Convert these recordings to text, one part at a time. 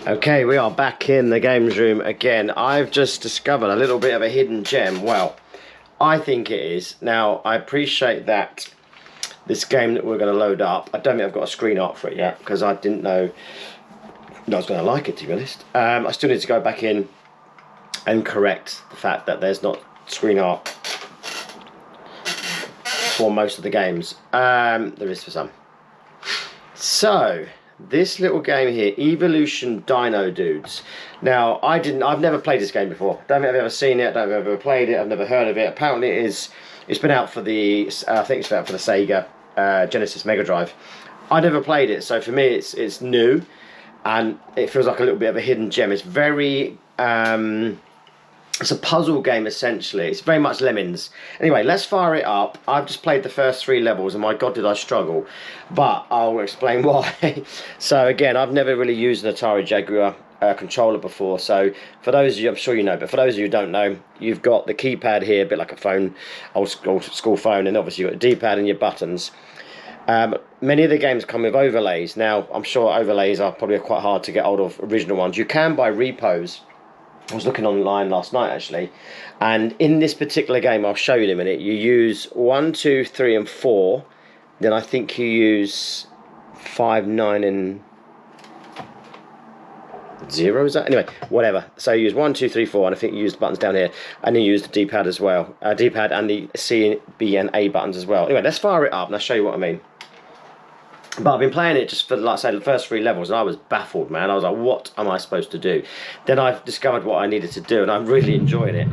Okay, we are back in the games room again. I've just discovered a little bit of a hidden gem. Well, I think it is. Now, I appreciate that this game that we're going to load up, I don't think I've got a screen art for it yet, because I didn't know I was going to like it, to be honest. I still need to go back in and correct the fact that there's not screen art for most of the games. There is for some. So this little game here, Evolution Dino Dudes. Now, I've never played this game before. Don't think I've ever seen it. Don't think I've ever played it. I've never heard of it. Apparently, it's been out for the I think it's out for the Sega Genesis Mega Drive. I never played it, so for me, it's new, and it feels like a little bit of a hidden gem. It's very it's a puzzle game, essentially. It's very much Lemmings. Anyway, let's fire it up. I've just played the first 3 levels, and my God, did I struggle. But I'll explain why. So again, I've never really used an Atari Jaguar controller before. So for those of you, I'm sure you know, but for those of you who don't know, you've got the keypad here, a bit like a phone, old school phone, and obviously you've got the D-pad and your buttons. Many of the games come with overlays. Now, I'm sure overlays are probably quite hard to get hold of original ones. You can buy repos. I was looking online last night, actually, and in this particular game, I'll show you in a minute, you use 1, 2, 3 and 4, then I think you use 5, 9 and 0, is that? Anyway, whatever. So you use 1, 2, 3, 4, and I think you use the buttons down here, and you use the D-pad as well. D-pad and the C, B and A buttons as well. Anyway, let's fire it up, and I'll show you what I mean. But I've been playing it just for, like I say, the first 3 levels, and I was baffled, man. I was like, what am I supposed to do? Then I've discovered what I needed to do, and I'm really enjoying it.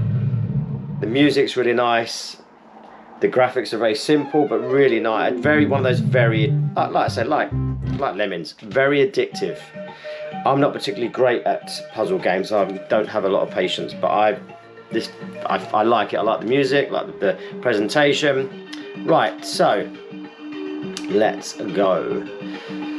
The music's really nice. The graphics are very simple, but really nice. One of those very, like I said, like Lemmings, very addictive. I'm not particularly great at puzzle games, so I don't have a lot of patience, but I like it. I like the music, like the presentation. Right, so let's go.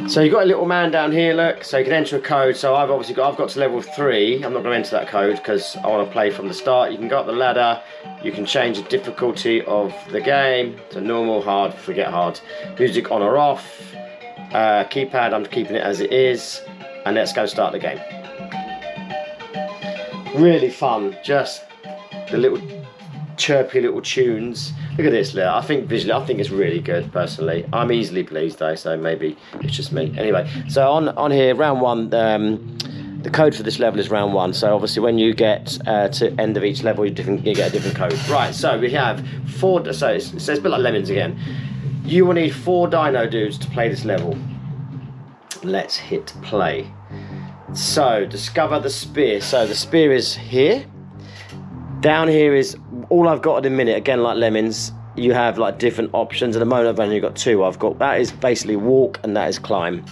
So you've got a little man down here, look, so you can enter a code. So I've got to level 3. I'm not going to enter that code because I want to play from the start. You can go up the ladder, you can change the difficulty of the game to normal, hard, forget hard, music on or off, keypad, I'm keeping it as it is, and let's go start the game. Really fun, just the little chirpy little tunes. Look at this, I think visually, I think it's really good, personally. I'm easily pleased though, so maybe it's just me. Anyway, so on here, round 1, the code for this level is round 1. So obviously when you get to end of each level, you get a different code. Right, so we have 4, so it says a bit like Lemmings again. You will need 4 Dino Dudes to play this level. Let's hit play. So, discover the spear. So the spear is here. Down here is all I've got at the minute. Again, like Lemmings, you have like different options. At the moment, I've only got 2. I've got, that is basically walk and that is climb.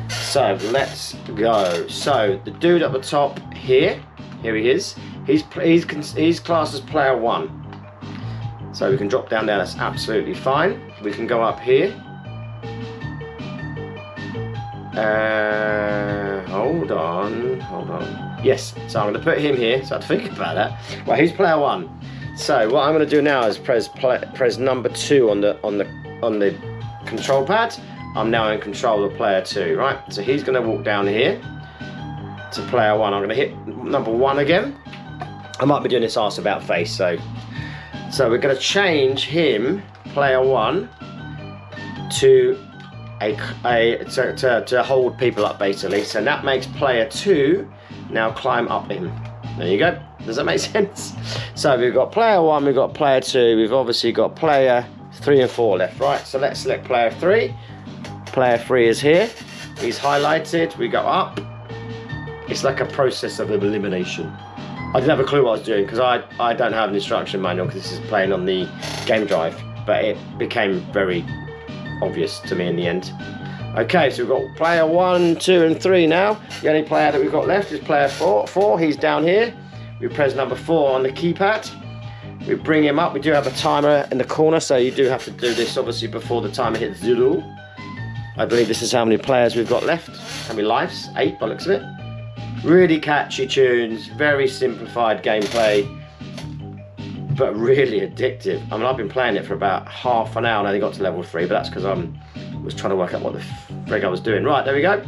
So let's go. So the dude at the top here he is. He's classed as player 1. So we can drop down there. That's absolutely fine. We can go up here. Hold on. Yes, so I'm going to put him here, so I have to think about that. Well, he's player 1. So what I'm going to do now is press number 2 on the control pad. I'm now in control of player 2, right? So he's going to walk down here to player 1. I'm going to hit number 1 again. I might be doing this arse about face, so we're going to change him, player 1, to to hold people up, basically. So that makes player 2 now climb up him. There you go. Does that make sense? So we've got player 1, we've got player 2, we've obviously got player 3 and 4 left, right? So let's select player 3. Player 3 is here. He's highlighted. We go up. It's like a process of elimination. I didn't have a clue what I was doing because I don't have an instruction manual because this is playing on the game drive, but it became very obvious to me in the end. Okay, so we've got player 1, 2 and 3 now. The only player that we've got left is player 4. He's down here. We press number 4 on the keypad. We bring him up. We do have a timer in the corner, so you do have to do this obviously before the timer hits 0. I believe this is how many players we've got left. How many lives? 8 by the looks of it. Really catchy tunes, very simplified gameplay, but really addictive. I mean, I've been playing it for about half an hour and I only got to level 3, but that's because I was trying to work out what the frig I was doing. Right, there we go.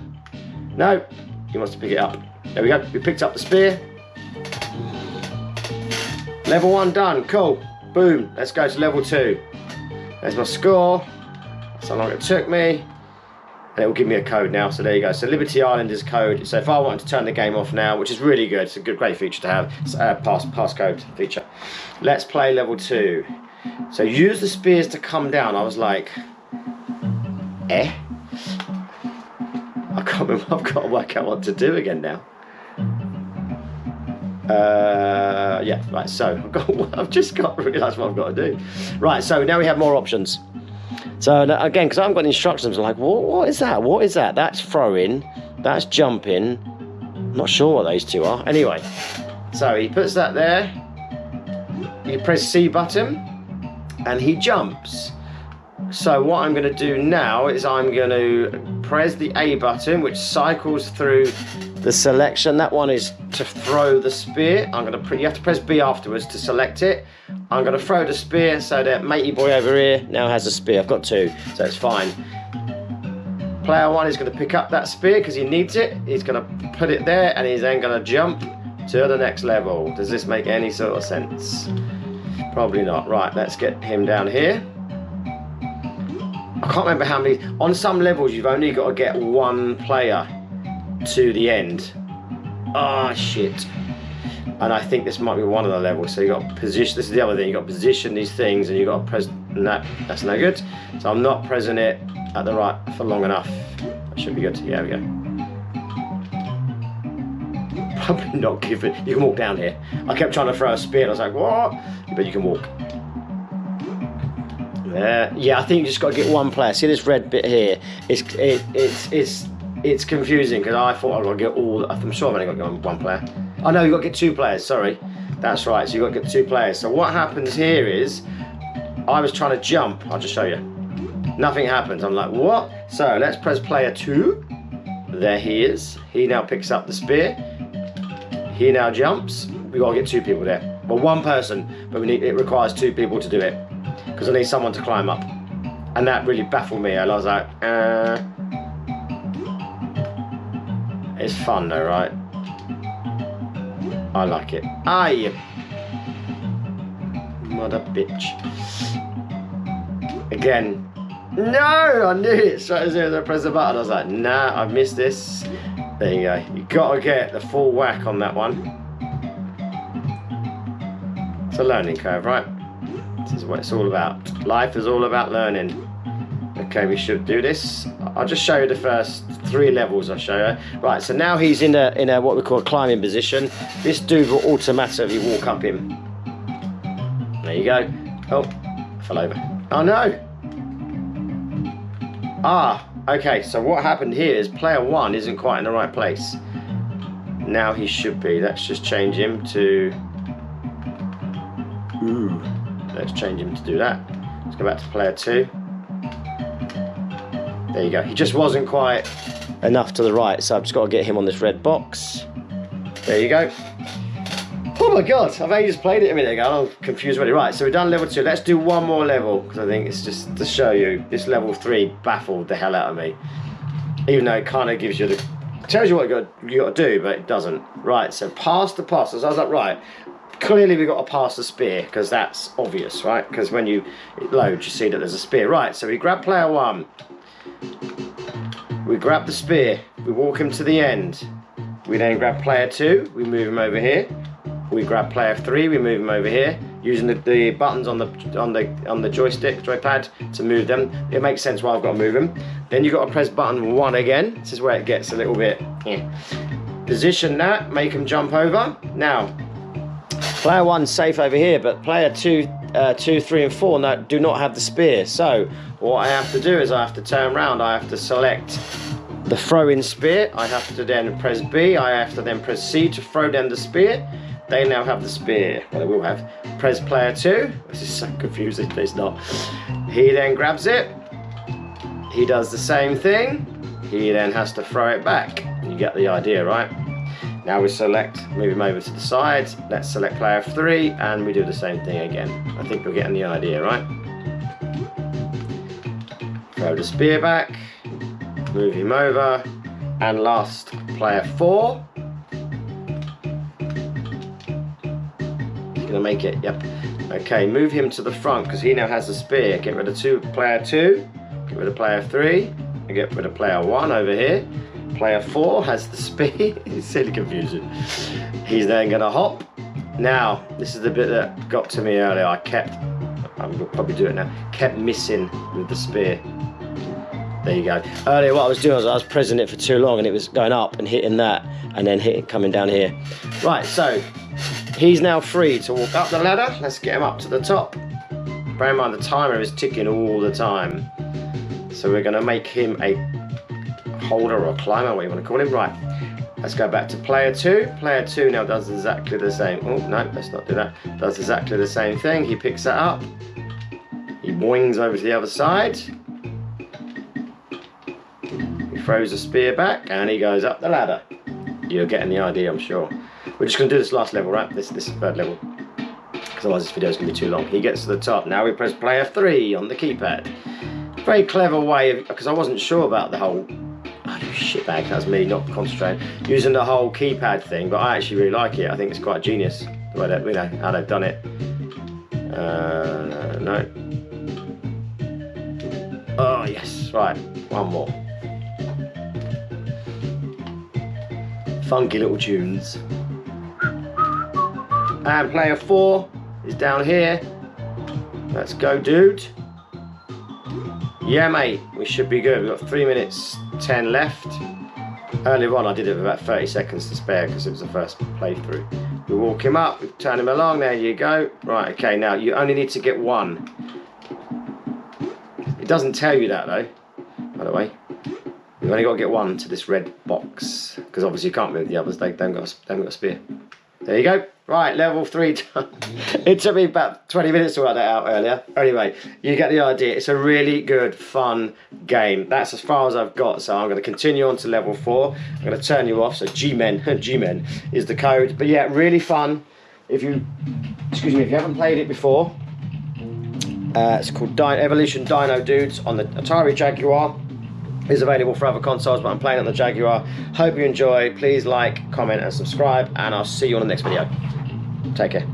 No, He wants to pick it up. There we go. We picked up the spear. Level 1 done. Cool. Boom. Let's go to level 2. There's my score. That's how long it took me. And it will give me a code now. So there you go. So Liberty Island is code. So if I wanted to turn the game off now, which is really good, it's a great feature to have. It's a passcode feature. Let's play level 2. So use the spears to come down. I was like, eh? I can't remember. I've got to work out what to do again now. Yeah, right, so I've just got to realise what I've got to do. Right, so now we have more options. So again, because I haven't got instructions, I'm like, what is that? What is that? That's throwing, that's jumping. I'm not sure what those two are. Anyway, so he puts that there. You press C button, and he jumps. So what I'm going to do now is I'm going to press the A button, which cycles through the selection. That one is to throw the spear. You have to press B afterwards to select it. I'm going to throw the spear so that matey boy over here now has a spear. I've got 2, so it's fine. Player 1 is going to pick up that spear because he needs it. He's going to put it there, and he's then going to jump to the next level. Does this make any sort of sense? Probably not. Right, let's get him down here. I can't remember how many. On some levels, you've only got to get 1 player to the end. Ah, shit. And I think this might be one of the levels. So you got position. This is the other thing. You got to position these things, and you got to press. That's no good. So I'm not pressing it at the right for long enough. That should be good. Yeah, we go. Probably not give it. You can walk down here. I kept trying to throw a spear, and I was like, what? But you can walk. Yeah, I think you just got to get 1 player. See this red bit here? It's confusing because I thought I've got to get all. I'm sure I've only got to get 1 player. Oh no, you've got to get 2 players. Sorry, that's right. So you've got to get 2 players. So what happens here is, I was trying to jump. I'll just show you. Nothing happens. I'm like, what? So let's press player 2. There he is. He now picks up the spear. He now jumps. We've got to get 2 people there. Well, 1 person, but it requires 2 people to do it. Because I need someone to climb up. And that really baffled me. I was like, It's fun though, right? I like it. Ah, you mother bitch. Again. No! I knew it straight as soon as I pressed the button. I was like, nah, I've missed this. There you go. You got to get the full whack on that one. It's a learning curve, right? This is what it's all about. Life is all about learning. Okay, we should do this. I'll just show you the first 3 levels. I'll show you. Right, so now he's in a what we call a climbing position. This dude will automatically walk up him. There you go. Oh, fell over. Oh no. Ah, okay. So what happened here is player 1 isn't quite in the right place. Now he should be. Let's just change him to. Ooh. Let's change him to do that. Let's go back to player 2. There you go. He just wasn't quite enough to the right, so I've just got to get him on this red box. There you go. Oh my god, I've only just played it a minute ago. I'm confused already. Right, so we've done level 2. Let's do 1 more level, because I think it's just to show you. This level 3 baffled the hell out of me. Even though it kind of gives you the... tells you what you got to do, but it doesn't. Right, so pass the pass. So I was like, right. Clearly we've got to pass the spear, because that's obvious, right? Because when it loads, you see that there's a spear. Right, so we grab player 1. We grab the spear. We walk him to the end. We then grab player 2. We move him over here. We grab player 3. We move him over here. Using the buttons on the joypad to move them. It makes sense why I've got to move them. Then you've got to press button 1 again. This is where it gets a little bit... Position that. Make him jump over. Now... player 1's safe over here, but player 2, 3 and 4 do not have the spear. So what I have to do is I have to turn around. I have to select the throw-in spear. I have to then press B. I have to then press C to throw them the spear. They now have the spear. Well, they will have. Press player 2. This is so confusing, but it's not. He then grabs it. He does the same thing. He then has to throw it back. You get the idea, right? Now we select, move him over to the side. Let's select player 3, and we do the same thing again. I think we're getting the idea, right? Throw the spear back, move him over, And last, player 4. He's gonna make it, yep. Okay, move him to the front because he now has the spear. Get rid of player 2, get rid of player 3, and get rid of player 1 over here. Player 4 has the spear. It's silly confusion. He's then gonna hop. Now, this is the bit that got to me earlier. I'm gonna probably do it now, kept missing with the spear. There you go. Earlier what I was doing was I was pressing it for too long and it was going up and hitting that and then coming down here. Right, so he's now free to walk up the ladder. Let's get him up to the top. Bear in mind the timer is ticking all the time. So we're gonna make him a holder or a climber, what you want to call him. Right, let's go back to player 2. Player 2 now does exactly the same. Oh, no, let's not do that. Does exactly the same thing. He picks that up. He boings over to the other side. He throws the spear back and he goes up the ladder. You're getting the idea, I'm sure. We're just going to do this last level, right? This third level. Because otherwise this video is going to be too long. He gets to the top. Now we press player 3 on the keypad. Very clever way, because I wasn't sure about the whole... Oh, you shitbag, that's me not concentrating. Using the whole keypad thing, but I actually really like it. I think it's quite genius the way that, you know, how they've done it. No. Oh yes, right, one more. Funky little tunes. And player 4 is down here. Let's go, dude. Yeah, mate, we should be good. We've got 3 minutes 10 left. Earlier on I did it with about 30 seconds to spare because it was the first playthrough. We walk him up, we turn him along, there you go. Right, okay, now you only need to get 1. It doesn't tell you that though, by the way. You've only got to get 1 to this red box because obviously you can't move the others, they haven't got a spear. There you go. Right, level 3 done. It took me about 20 minutes to work that out earlier. Anyway, you get the idea. It's a really good, fun game. That's as far as I've got, so I'm going to continue on to level 4. I'm going to turn you off, so G-Men is the code. But yeah, really fun. If you haven't played it before, it's called Evolution Dino Dudes on the Atari Jaguar. Is available for other consoles, but I'm playing on the Jaguar. Hope you enjoy. Please like, comment and subscribe, and I'll see you on the next video. Take care.